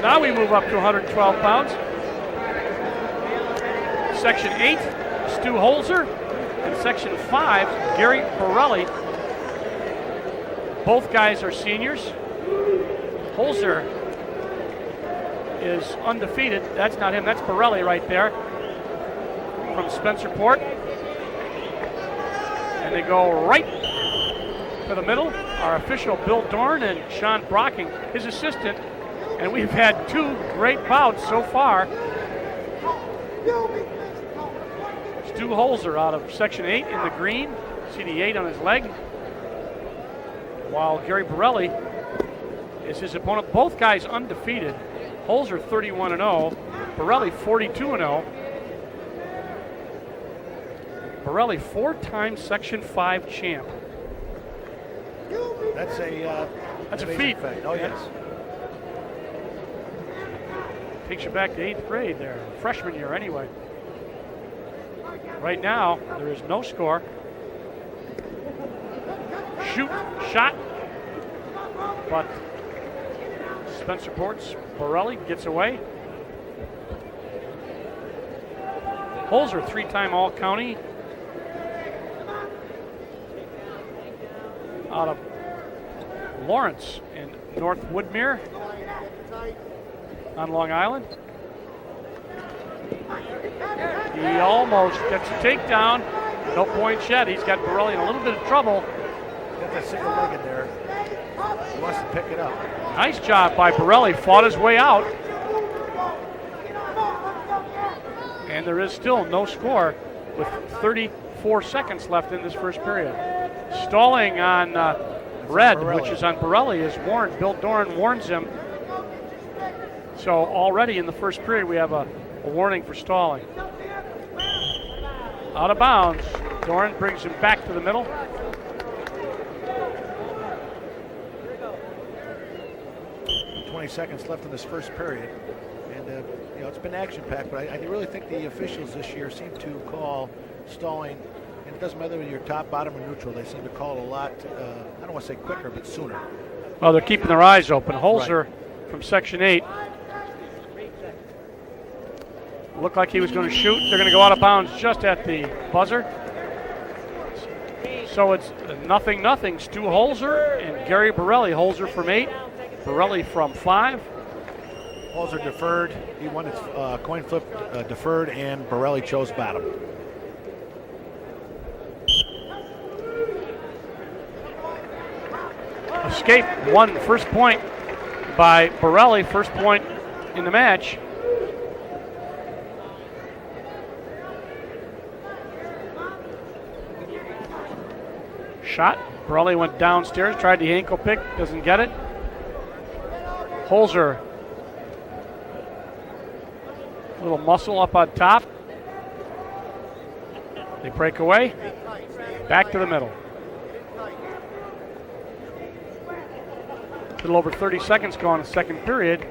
Now we move up to 112 pounds. Section 8, Stu Holzer. And Section 5, Gary Borelli. Both guys are seniors. Holzer is undefeated. That's not him, that's Borelli right there from Spencerport. And they go right to the middle. Our official, Bill Dorn, and Sean Brocking, his assistant. And we've had two great bouts so far. Stu Holzer out of Section 8 in the green, CD8 on his leg, while Gary Borelli is his opponent. Both guys undefeated. Holzer 31-0, Borelli 42-0. Borelli, four-time Section 5 champ. That's a feat. Fact. Oh, yes. Takes you back to 8th grade there, freshman year anyway. Right now, there is no score. Shoot, shot, but Spencerport's Borelli gets away. Holzer, three-time All-County out of Lawrence in North Woodmere on Long Island. He almost gets a takedown. No points yet. He's got Borelli in a little bit of trouble. Got that single leg in there. He wants to pick it up. Nice job by Borelli. Fought his way out. And there is still no score with 34 seconds left in this first period. Stalling on red, which is on Borelli, is warned. Bill Dorn warns him. So already in the first period, we have a warning for stalling. Out of bounds. Dorn brings him back to the middle. Seconds left in this first period, and it's been action-packed, but I really think the officials this year seem to call stalling, and it doesn't matter whether you're top, bottom, or neutral, they seem to call it a lot, I don't want to say quicker, but sooner. Well, they're keeping their eyes open. Holzer from Section 8 looked like he was going to shoot. They're going to go out of bounds just at the buzzer. So it's 0-0. Stu Holzer and Gary Borelli. Holzer from 8. Borelli from 5. Holzer deferred. He won his coin flip deferred, and Borelli chose bottom. Escape won first point by Borelli. First point in the match. Shot. Borelli went downstairs, tried the ankle pick, doesn't get it. Holzer, a little muscle up on top. They break away. Back to the middle. A little over 30 seconds gone in the second period.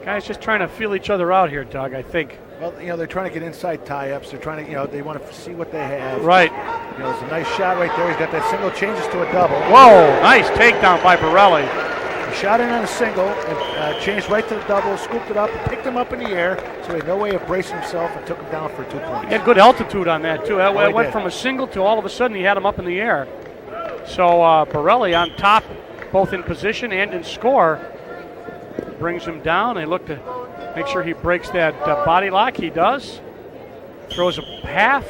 Guys just trying to feel each other out here, Doug, I think. Well, they're trying to get inside tie-ups. They're trying to, they want to see what they have. Right. There's a nice shot right there. He's got that single, changes to a double. Whoa, nice takedown by Borelli. He shot in on a single and changed right to the double, scooped it up, and picked him up in the air, so he had no way of bracing himself and took him down for 2 points. He had good altitude on that, too. It went from a single to all of a sudden he had him up in the air. So Borelli on top, both in position and in score, brings him down. They look to make sure he breaks that body lock. He does. Throws a half.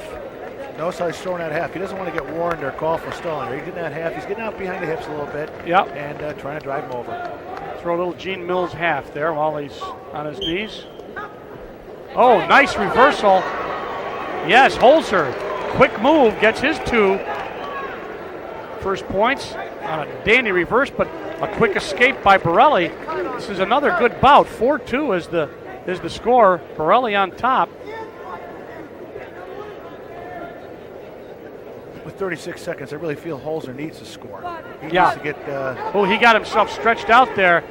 Notice how he's throwing that half. He doesn't want to get warned or called for stalling. He's getting that half. He's getting out behind the hips a little bit. Yep. And trying to drive him over. Throw a little Gene Mills half there while he's on his knees. Oh, nice reversal. Yes, Holzer. Quick move, gets his 2 first points on a dandy reverse, but a quick escape by Borelli. This is another good bout. 4-2 is the score. Borelli on top. With 36 seconds, I really feel Holzer needs to score. He needs to get. He got himself stretched out there.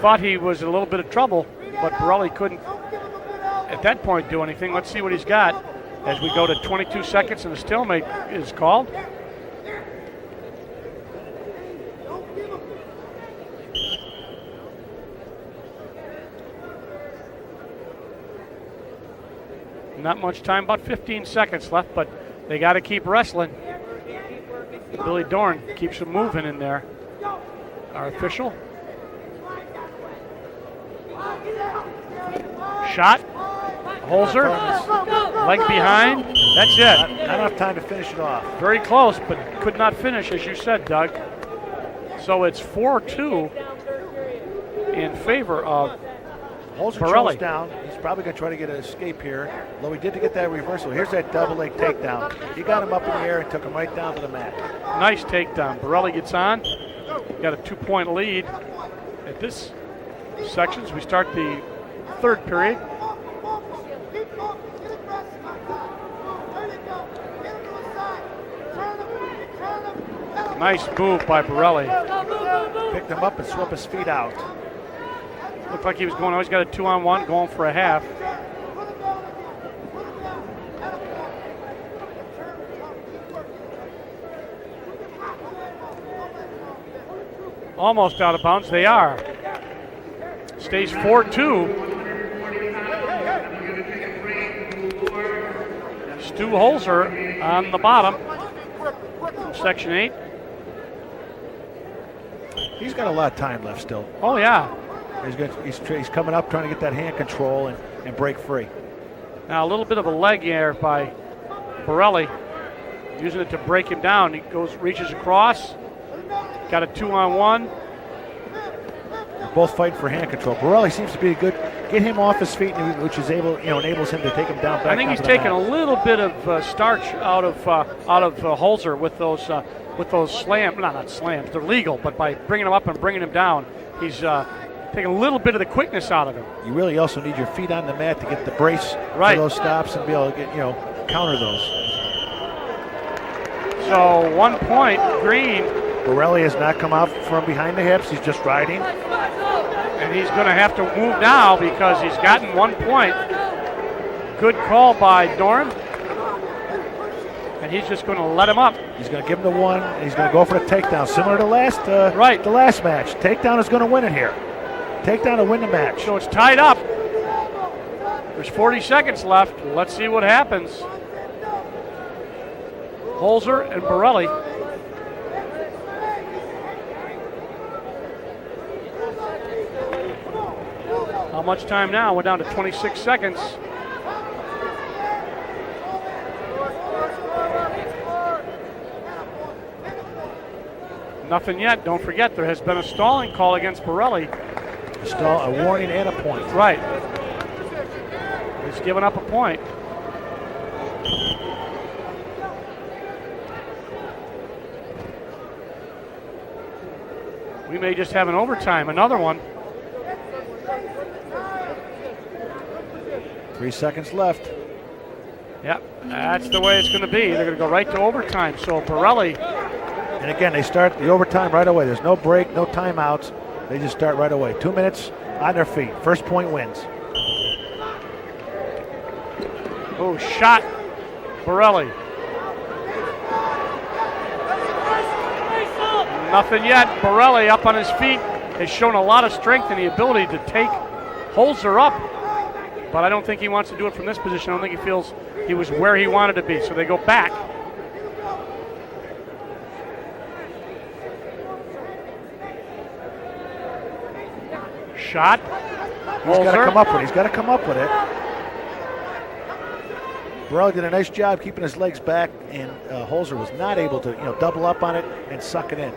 Thought he was in a little bit of trouble, but Borelli couldn't at that point do anything. Let's see what he's got as we go to 22 seconds and a stalemate is called. Not much time, about 15 seconds left, but they got to keep wrestling. Billy Dorn keeps them moving in there. Our official. Shot. Holzer. Leg behind. That's it. Not enough time to finish it off. Very close, but could not finish, as you said, Doug. So it's 4-2 in favor of Holzer Borelli. chose down. He's probably going to try to get an escape here. Although he did to get that reversal. Here's that double leg takedown. He got him up in the air and took him right down to the mat. Nice takedown. Borelli gets on. Got a 2-point lead at this section as we start the third period. Nice move by Borelli. Picked him up and swept his feet out. Looked like he was going, always got a 2-on-1, going for a half. Almost out of bounds, they are. Stays 4-2. Stu Holzer on the bottom from Section 8. He's got a lot of time left still. Oh, yeah. He's coming up trying to get that hand control and break free. Now a little bit of a leg air by Borelli, using it to break him down. He reaches across, got a 2-on-1. They're both fighting for hand control. Borelli seems to be get him off his feet, which is enables him to take him down. Back I think he's taken a little bit of starch out of Holzer with those slams. Not slams. They're legal, but by bringing him up and bringing him down, he's taking a little bit of the quickness out of him. You really also need your feet on the mat to get the brace right for those stops and be able to get counter those. So 1 point, Green. Borelli has not come out from behind the hips. He's just riding. And he's going to have to move now because he's gotten 1 point. Good call by Dorn. And he's just going to let him up. He's going to give him the one. And he's going to go for the takedown, similar to the last match. Takedown is going to win it here. Takedown to win the match. So it's tied up. There's 40 seconds left. Let's see what happens. Holzer and Borelli. How much time now? We're down to 26 seconds. Nothing yet. Don't forget, there has been a stalling call against Borelli. A warning and a point. Right. He's given up a point. We may just have an overtime, another one. 3 seconds left. Yep, that's the way it's going to be. They're going to go right to overtime. So Borelli. And again, they start the overtime right away. There's no break, no timeouts. They just start right away. 2 minutes on their feet. First point wins. Oh, shot. Borelli. Nothing yet. Borelli up on his feet has shown a lot of strength and the ability to take Holzer up. But I don't think he wants to do it from this position. I don't think he feels he was where he wanted to be. So they go back. Shot. He's got to come up with it. He's got to come up with it. Borelli did a nice job keeping his legs back, and Holzer was not able to, double up on it and suck it in.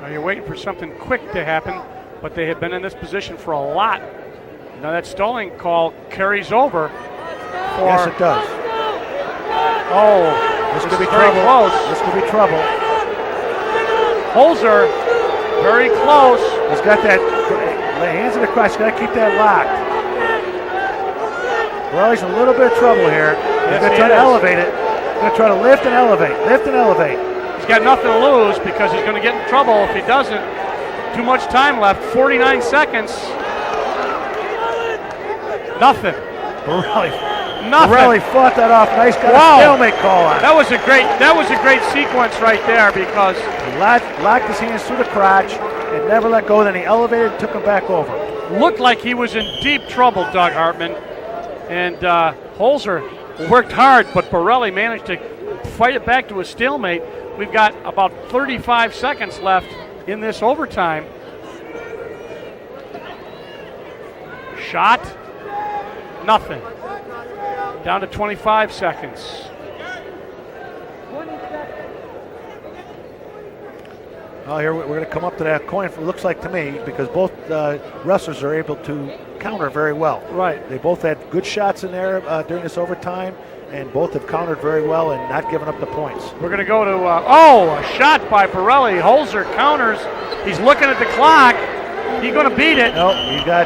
Now you're waiting for something quick to happen, but they have been in this position for a lot. Now that stalling call carries over. Yes, it does. Oh, this could be very trouble. Close. This could be trouble. Holzer, very close. He's got that hands in the cross. He's got to keep that locked. Borelli's in a little bit of trouble here. He's going to try to elevate it. He's going to try to lift and elevate. Lift and elevate. He's got nothing to lose because he's going to get in trouble if he doesn't. Too much time left. 49 seconds. Nothing. Borelli. Nothing. Borelli fought that off. Nice guy. Wow. Stalemate call on. That was a great sequence right there because he locked his hands through the crotch and never let go. Then he elevated and took him back over. Looked like he was in deep trouble, Doug Hartman. And Holzer worked hard, but Borelli managed to fight it back to a stalemate. We've got about 35 seconds left in this overtime. Shot, nothing. Down to 25 seconds. Well, here we're going to come up to that coin, it looks like to me, because both wrestlers are able to counter very well. Right. They both had good shots in there during this overtime, and both have countered very well and not given up the points. We're going to go to, a shot by Borelli. Holzer counters. He's looking at the clock. He's going to beat it. No,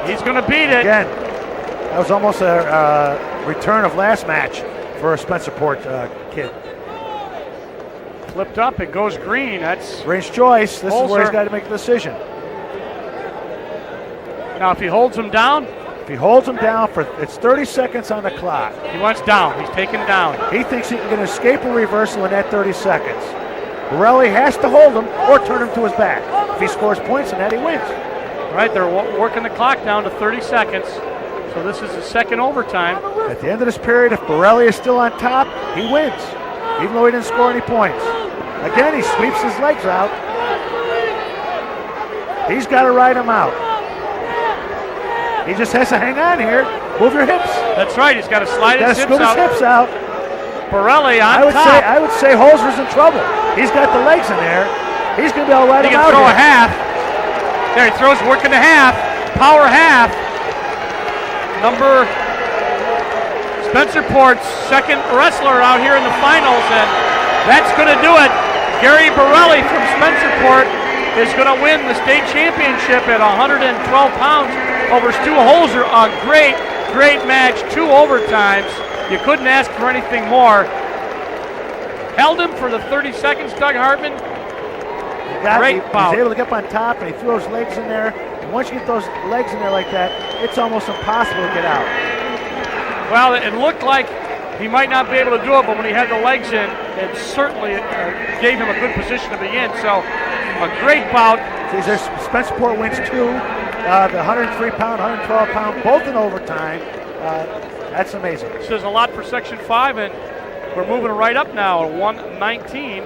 he's going to beat it. Again, that was almost a return of last match for a Spencerport kid. Flipped up, it goes green. That's Range choice. This Holzer. is where he's got to make a decision. Now if he holds him down, If he holds him down for, it's 30 seconds on the clock. he wants down. He's taken down. He thinks he can escape a reversal in that 30 seconds. Borelli has to hold him or turn him to his back. If he scores points in that, he wins. Right, they're working the clock down to 30 seconds. So this is the second overtime. At the end of this period, if Borelli is still on top, he wins, even though he didn't score any points. Again, he sweeps his legs out. He's got to ride him out. He just has to hang on here. Move your hips. That's right, he's got to slide his hips Scoot his out. hips out. Borelli on I top. would say Holzer's in trouble. He's got the legs in there. He's going to be able to ride He him can out throw here. a half. There, he throws, working the half. Power half. Number Spencerport's second wrestler out here in the finals, and that's going to do it. Gary Borelli from Spencerport is going to win the state championship at 112 pounds over Stu Holzer. A great, great match, 2 overtimes. You couldn't ask for anything more. Held him for the 30 seconds, Doug Hartman. Great bout. He's able to get up on top, and he threw those legs in there. And once you get those legs in there like that, it's almost impossible to get out. Well, it looked like he might not be able to do it, but when he had the legs in, it certainly gave him a good position to be in. So, a great bout. Spencerport wins 2, the 103-pound, 112-pound, both in overtime. That's amazing. This is a lot for Section 5, and we're moving right up now, 119.